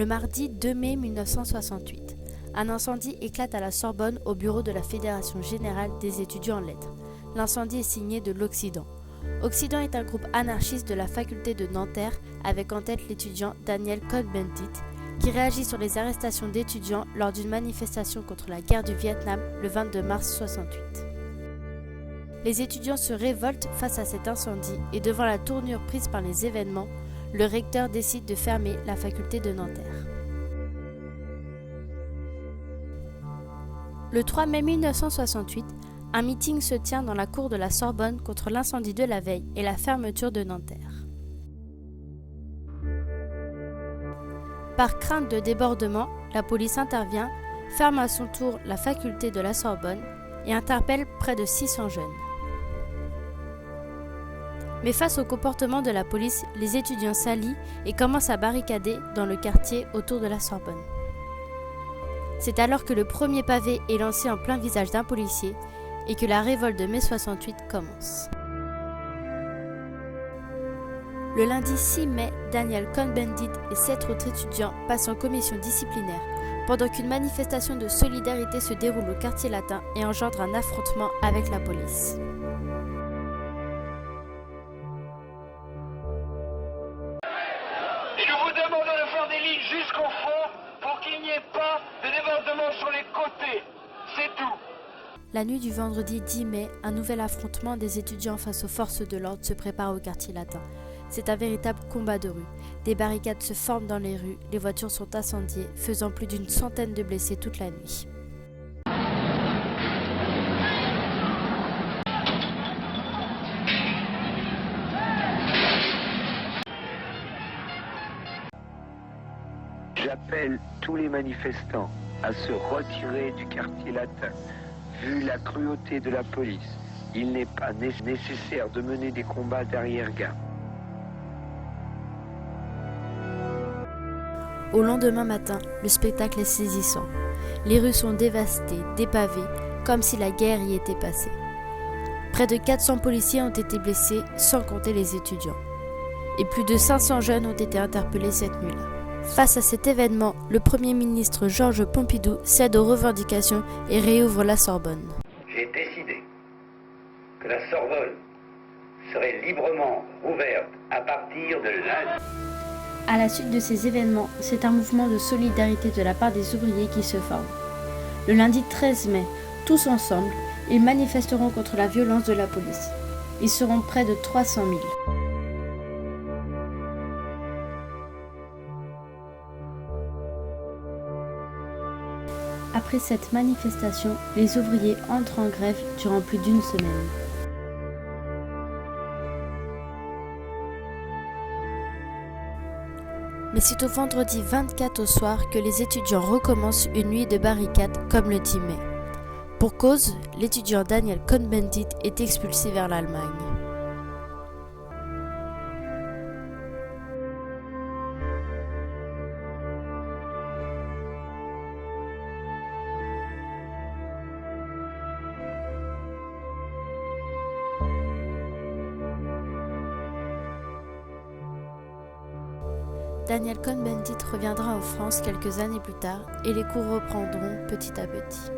Le mardi 2 mai 1968, un incendie éclate à la Sorbonne au bureau de la Fédération générale des étudiants en lettres. L'incendie est signé de l'Occident. Occident est un groupe anarchiste de la faculté de Nanterre avec en tête l'étudiant Daniel Cohn-Bendit qui réagit sur les arrestations d'étudiants lors d'une manifestation contre la guerre du Vietnam le 22 mars 68. Les étudiants se révoltent face à cet incendie et devant la tournure prise par les événements, le recteur décide de fermer la faculté de Nanterre. Le 3 mai 1968, un meeting se tient dans la cour de la Sorbonne contre l'incendie de la veille et la fermeture de Nanterre. Par crainte de débordement, la police intervient, ferme à son tour la faculté de la Sorbonne et interpelle près de 600 jeunes. Mais face au comportement de la police, les étudiants s'allient et commencent à barricader dans le quartier autour de la Sorbonne. C'est alors que le premier pavé est lancé en plein visage d'un policier et que la révolte de mai 68 commence. Le lundi 6 mai, Daniel Cohn-Bendit et 7 autres étudiants passent en commission disciplinaire pendant qu'une manifestation de solidarité se déroule au quartier latin et engendre un affrontement avec la police. Je vous demande de faire des lignes jusqu'au fond pour qu'il n'y ait pas de débordement sur les côtés. C'est tout. La nuit du vendredi 10 mai, un nouvel affrontement des étudiants face aux forces de l'ordre se prépare au quartier latin. C'est un véritable combat de rue. Des barricades se forment dans les rues, les voitures sont incendiées, faisant plus d'une centaine de blessés toute la nuit. J'appelle tous les manifestants à se retirer du quartier latin. Vu la cruauté de la police, il n'est pas nécessaire de mener des combats d'arrière-garde. Au lendemain matin, le spectacle est saisissant. Les rues sont dévastées, dépavées, comme si la guerre y était passée. Près de 400 policiers ont été blessés, sans compter les étudiants. Et plus de 500 jeunes ont été interpellés cette nuit-là. Face à cet événement, le Premier ministre Georges Pompidou cède aux revendications et réouvre la Sorbonne. J'ai décidé que la Sorbonne serait librement ouverte à partir de lundi. À la suite de ces événements, c'est un mouvement de solidarité de la part des ouvriers qui se forme. Le lundi 13 mai, tous ensemble, ils manifesteront contre la violence de la police. Ils seront près de 300 000. Après cette manifestation, les ouvriers entrent en grève durant plus d'une semaine. Mais c'est au vendredi 24 au soir que les étudiants recommencent une nuit de barricades comme le 10 mai. Pour cause, l'étudiant Daniel Cohn-Bendit est expulsé vers l'Allemagne. Daniel Cohn-Bendit reviendra en France quelques années plus tard et les cours reprendront petit à petit.